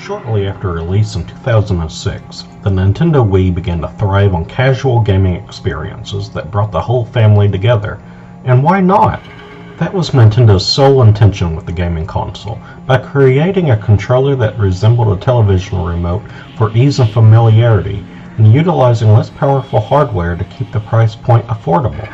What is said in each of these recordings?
Shortly after release in 2006, the Nintendo Wii began to thrive on casual gaming experiences that brought the whole family together. And why not? That was Nintendo's sole intention with the gaming console, by creating a controller that resembled a television remote for ease and familiarity, and utilizing less powerful hardware to keep the price point affordable.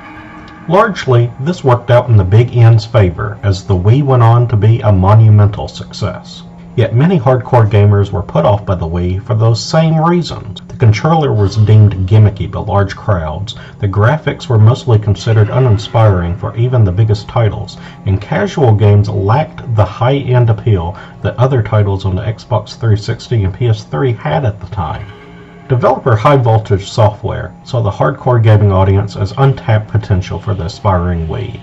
Largely, this worked out in the Big N's favor, as the Wii went on to be a monumental success. Yet many hardcore gamers were put off by the Wii for those same reasons. The controller was deemed gimmicky by large crowds, the graphics were mostly considered uninspiring for even the biggest titles, and casual games lacked the high-end appeal that other titles on the Xbox 360 and PS3 had at the time. Developer High Voltage Software saw the hardcore gaming audience as untapped potential for the aspiring Wii.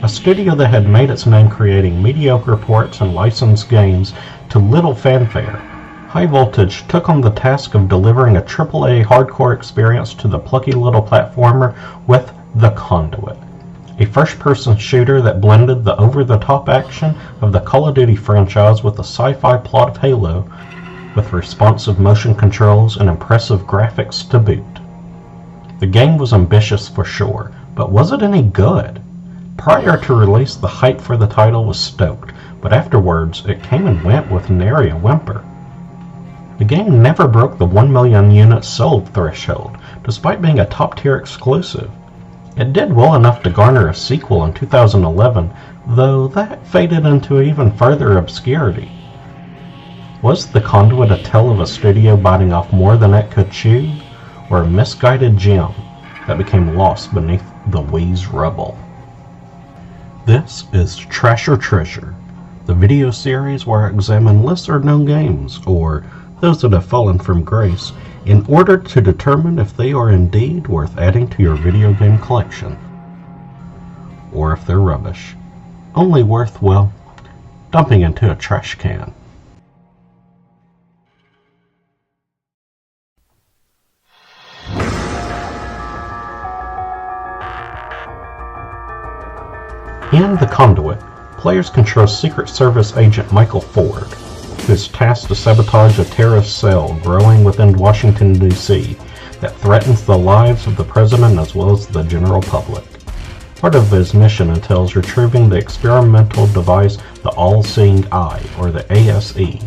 A studio that had made its name creating mediocre ports and licensed games to little fanfare, High Voltage took on the task of delivering a AAA hardcore experience to the plucky little platformer with the Conduit, a first-person shooter that blended the over-the-top action of the Call of Duty franchise with the sci-fi plot of Halo, with responsive motion controls and impressive graphics to boot. The game was ambitious for sure, but was it any good? Prior to release, the hype for the title was stoked, but afterwards it came and went with nary a whimper. The game never broke the 1 million units sold threshold, despite being a top-tier exclusive. It did well enough to garner a sequel in 2011, though that faded into even further obscurity. Was the Conduit a tale of a studio biting off more than it could chew, or a misguided gem that became lost beneath the Wii's rubble? This is Trash or Treasure, the video series where I examine lesser-known games, or those that have fallen from grace, in order to determine if they are indeed worth adding to your video game collection, or if they're rubbish, only worth, well, dumping into a trash can. In The Conduit, players control Secret Service agent Michael Ford, who is tasked to sabotage a terrorist cell growing within Washington, D.C. that threatens the lives of the president as well as the general public. Part of his mission entails retrieving the experimental device, the All-Seeing Eye, or the ASE,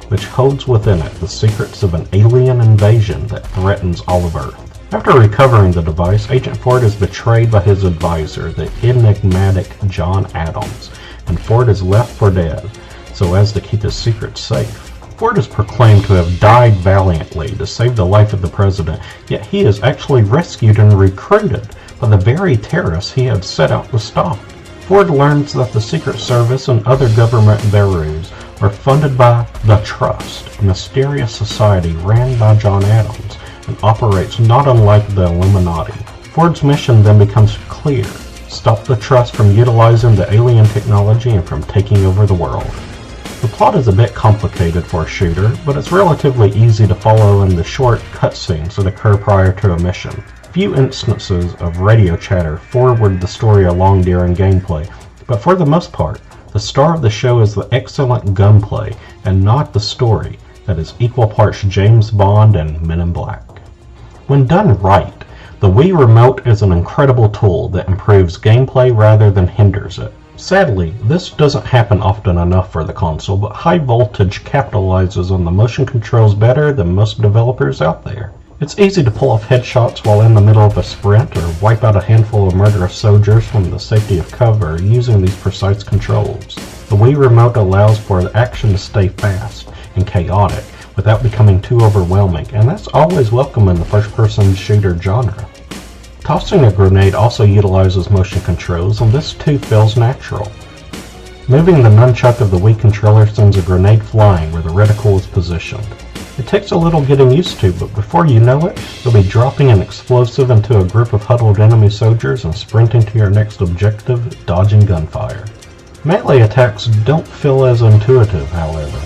which holds within it the secrets of an alien invasion that threatens all of Earth. After recovering the device, Agent Ford is betrayed by his advisor, the enigmatic John Adams, and Ford is left for dead, so as to keep his secrets safe. Ford is proclaimed to have died valiantly to save the life of the president, yet he is actually rescued and recruited by the very terrorists he had set out to stop. Ford learns that the Secret Service and other government bureaus are funded by the Trust, a mysterious society ran by John Adams, and operates not unlike the Illuminati. Ford's mission then becomes clear: stop the Trust from utilizing the alien technology and from taking over the world. The plot is a bit complicated for a shooter, but it's relatively easy to follow in the short cutscenes that occur prior to a mission. Few instances of radio chatter forward the story along during gameplay, but for the most part, the star of the show is the excellent gunplay and not the story that is equal parts James Bond and Men in Black. When done right, the Wii Remote is an incredible tool that improves gameplay rather than hinders it. Sadly, this doesn't happen often enough for the console, but High Voltage capitalizes on the motion controls better than most developers out there. It's easy to pull off headshots while in the middle of a sprint, or wipe out a handful of murderous soldiers from the safety of cover using these precise controls. The Wii Remote allows for the action to stay fast and chaotic without becoming too overwhelming, and that's always welcome in the first-person shooter genre. Tossing a grenade also utilizes motion controls, and this too feels natural. Moving the nunchuck of the Wii controller sends a grenade flying where the reticle is positioned. It takes a little getting used to, but before you know it, you'll be dropping an explosive into a group of huddled enemy soldiers and sprinting to your next objective, dodging gunfire. Melee attacks don't feel as intuitive, however.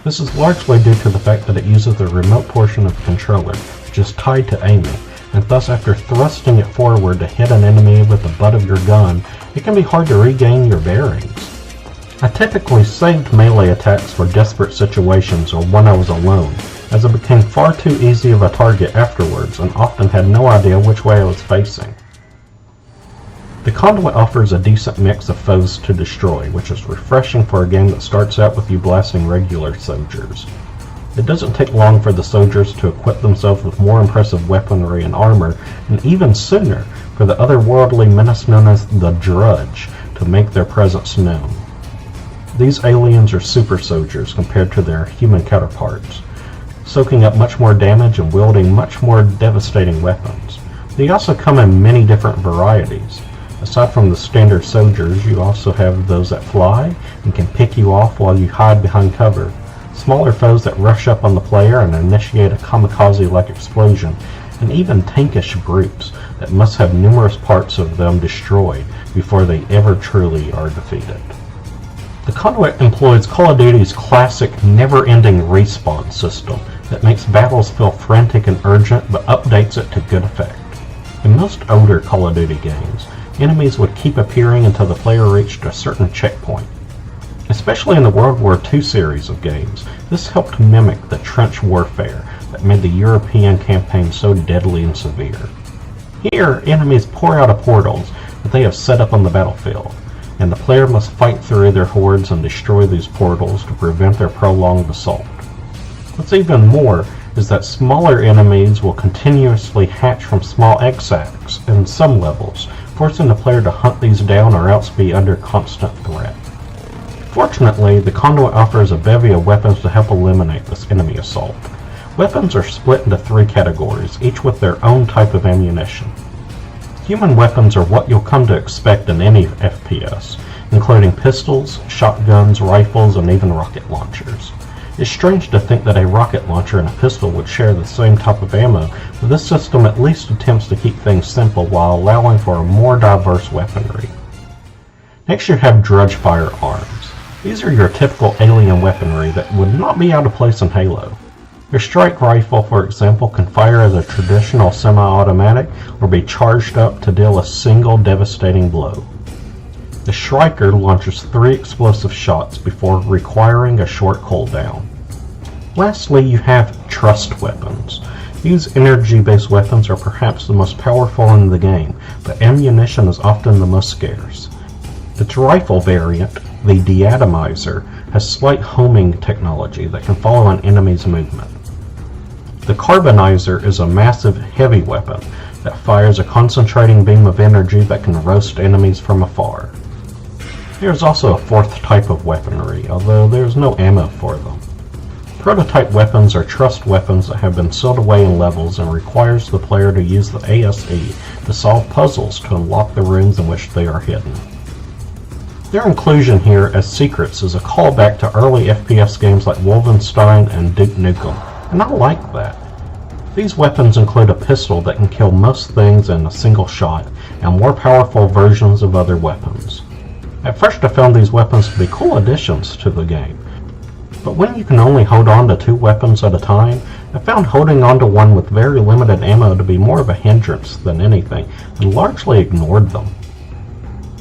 This is largely due to the fact that it uses the remote portion of the controller, which is tied to aiming, and thus after thrusting it forward to hit an enemy with the butt of your gun, it can be hard to regain your bearings. I typically saved melee attacks for desperate situations or when I was alone, as it became far too easy of a target afterwards and often had no idea which way I was facing. The Conduit offers a decent mix of foes to destroy, which is refreshing for a game that starts out with you blasting regular soldiers. It doesn't take long for the soldiers to equip themselves with more impressive weaponry and armor, and even sooner for the otherworldly menace known as the Drudge to make their presence known. These aliens are super soldiers compared to their human counterparts, soaking up much more damage and wielding much more devastating weapons. They also come in many different varieties. Aside from the standard soldiers, you also have those that fly and can pick you off while you hide behind cover, smaller foes that rush up on the player and initiate a kamikaze-like explosion, and even tankish brutes that must have numerous parts of them destroyed before they ever truly are defeated. The Conduit employs Call of Duty's classic never-ending respawn system that makes battles feel frantic and urgent but updates it to good effect. In most older Call of Duty games, enemies would keep appearing until the player reached a certain checkpoint. Especially in the World War II series of games, this helped mimic the trench warfare that made the European campaign so deadly and severe. Here, enemies pour out of portals that they have set up on the battlefield, and the player must fight through their hordes and destroy these portals to prevent their prolonged assault. What's even more is that smaller enemies will continuously hatch from small egg sacs in some levels, forcing the player to hunt these down or else be under constant threat. Fortunately, the Conduit offers a bevy of weapons to help eliminate this enemy assault. Weapons are split into 3 categories, each with their own type of ammunition. Human weapons are what you'll come to expect in any FPS, including pistols, shotguns, rifles, and even rocket launchers. It's strange to think that a rocket launcher and a pistol would share the same type of ammo, but this system at least attempts to keep things simple while allowing for a more diverse weaponry. Next you have Drudge firearms. These are your typical alien weaponry that would not be out of place in Halo. Your strike rifle, for example, can fire as a traditional semi-automatic or be charged up to deal a single devastating blow. The Striker launches 3 explosive shots before requiring a short cooldown. Lastly, you have Trust weapons. These energy-based weapons are perhaps the most powerful in the game, but ammunition is often the most scarce. Its rifle variant, the Deatomizer, has slight homing technology that can follow an enemy's movement. The Carbonizer is a massive heavy weapon that fires a concentrating beam of energy that can roast enemies from afar. There is also a 4th type of weaponry, although there is no ammo for them. Prototype weapons are trust weapons that have been sealed away in levels and requires the player to use the ASE to solve puzzles to unlock the rooms in which they are hidden. Their inclusion here as secrets is a callback to early FPS games like Wolfenstein and Duke Nukem, and I like that. These weapons include a pistol that can kill most things in a single shot, and more powerful versions of other weapons. At first I found these weapons to be cool additions to the game, but when you can only hold on to 2 weapons at a time, I found holding on to one with very limited ammo to be more of a hindrance than anything, and largely ignored them.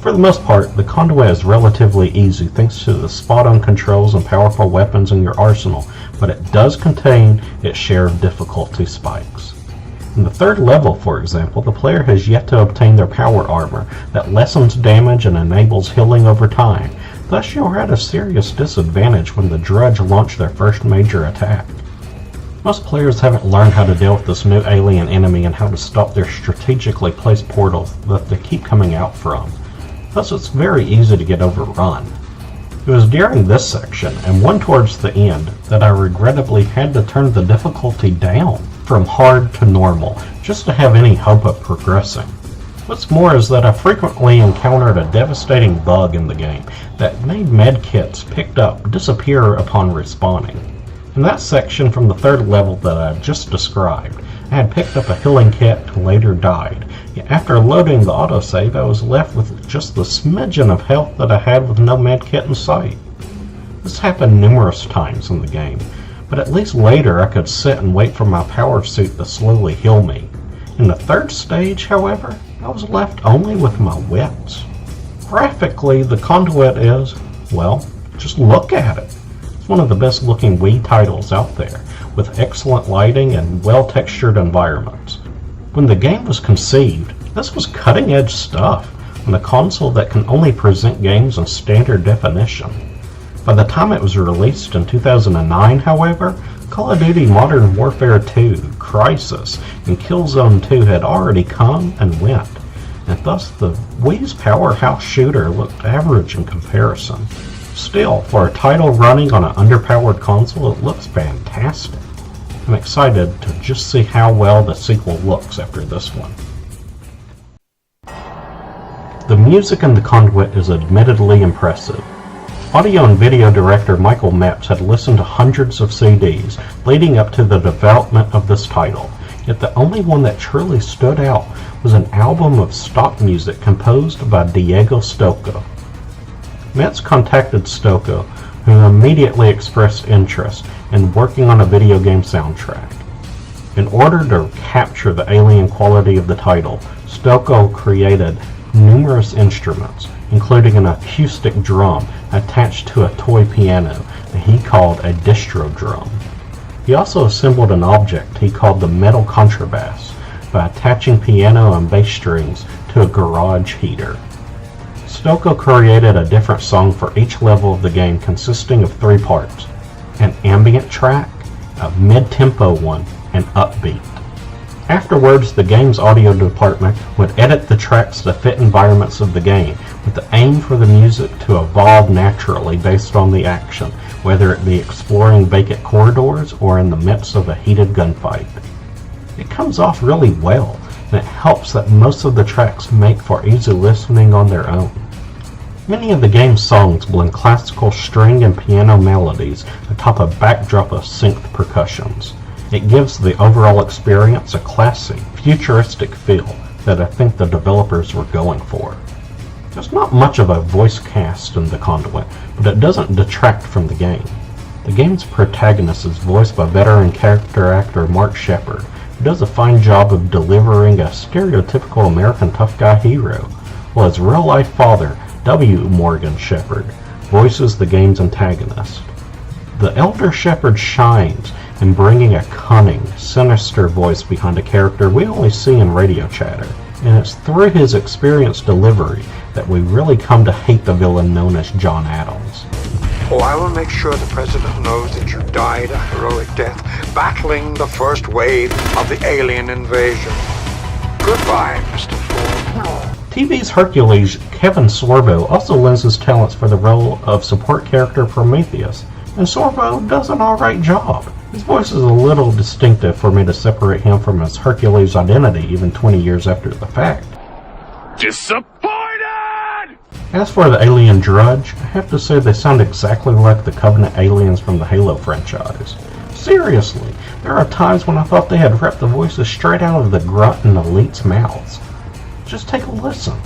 For the most part, the Conduit is relatively easy thanks to the spot-on controls and powerful weapons in your arsenal, but it does contain its share of difficulty spikes. In the 3rd level, for example, the player has yet to obtain their power armor that lessens damage and enables healing over time, thus you're at a serious disadvantage when the Drudge launch their first major attack. Most players haven't learned how to deal with this new alien enemy and how to stop their strategically placed portals that they keep coming out from. Thus it's very easy to get overrun. It was during this section, and one towards the end, that I regrettably had to turn the difficulty down from hard to normal, just to have any hope of progressing. What's more is that I frequently encountered a devastating bug in the game that made medkits picked up disappear upon respawning. In that section from the 3rd level that I just described, I had picked up a healing kit and later died. Yet after loading the autosave, I was left with just the smidgen of health that I had with no medkit in sight. This happened numerous times in the game, but at least later I could sit and wait for my power suit to slowly heal me. In the 3rd stage, however, I was left only with my wits. Graphically, the Conduit is Well, just look at it. It's one of the best looking Wii titles out there, with excellent lighting and well-textured environments. When the game was conceived, this was cutting-edge stuff on a console that can only present games in standard definition. By the time it was released in 2009, however, Call of Duty Modern Warfare 2, Crisis, and Killzone 2 had already come and went, and thus the Wii's powerhouse shooter looked average in comparison. Still, for a title running on an underpowered console, it looks fantastic. I'm excited to just see how well the sequel looks after this one. The music in the Conduit is admittedly impressive. Audio and video director Michael Mepps had listened to hundreds of CDs leading up to the development of this title, yet the only one that truly stood out was an album of stock music composed by Diego Stocco. Mepps contacted Stocco, who immediately expressed interest in working on a video game soundtrack. In order to capture the alien quality of the title, Stocco created numerous instruments, including an acoustic drum attached to a toy piano that he called a distro drum. He also assembled an object he called the metal contrabass by attaching piano and bass strings to a garage heater. Stocco created a different song for each level of the game, consisting of 3 parts: an ambient track, a mid-tempo one, and upbeat. Afterwards, the game's audio department would edit the tracks to fit environments of the game, with the aim for the music to evolve naturally based on the action, whether it be exploring vacant corridors or in the midst of a heated gunfight. It comes off really well, and it helps that most of the tracks make for easy listening on their own. Many of the game's songs blend classical string and piano melodies atop a backdrop of synced percussions. It gives the overall experience a classy, futuristic feel that I think the developers were going for. There's not much of a voice cast in the Conduit, but it doesn't detract from the game. The game's protagonist is voiced by veteran character actor Mark Shepard, who does a fine job of delivering a stereotypical American tough guy hero, while his real-life father, W. Morgan Shepard, voices the game's antagonist. The elder Shepard shines in bringing a cunning, sinister voice behind a character we only see in radio chatter, and it's through his experienced delivery that we really come to hate the villain known as John Adams. Oh, I will make sure the President knows that you died a heroic death battling the first wave of the alien invasion. Goodbye, Mr. Ford. TV's Hercules, Kevin Sorbo, also lends his talents for the role of support character Prometheus, and Sorbo does an alright job. His voice is a little distinctive for me to separate him from his Hercules identity even 20 years after the fact. Disappointed! As for the alien Drudge, I have to say they sound exactly like the Covenant aliens from the Halo franchise. Seriously, there are times when I thought they had ripped the voices straight out of the Grunt and Elite's mouths. Just take a listen.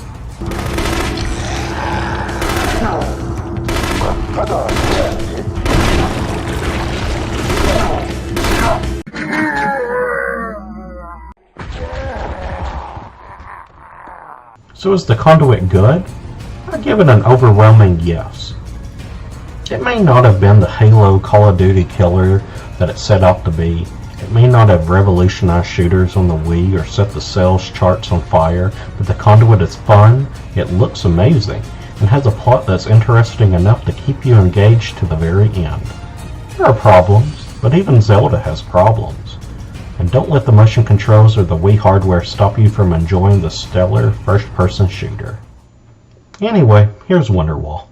So is the Conduit good? I give it an overwhelming yes. It may not have been the Halo Call of Duty killer that it set out to be. It may not have revolutionized shooters on the Wii or set the sales charts on fire, but the Conduit is fun, it looks amazing, and has a plot that's interesting enough to keep you engaged to the very end. There are problems, but even Zelda has problems. And don't let the motion controls or the Wii hardware stop you from enjoying the stellar first-person shooter. Anyway, here's Wonderwall.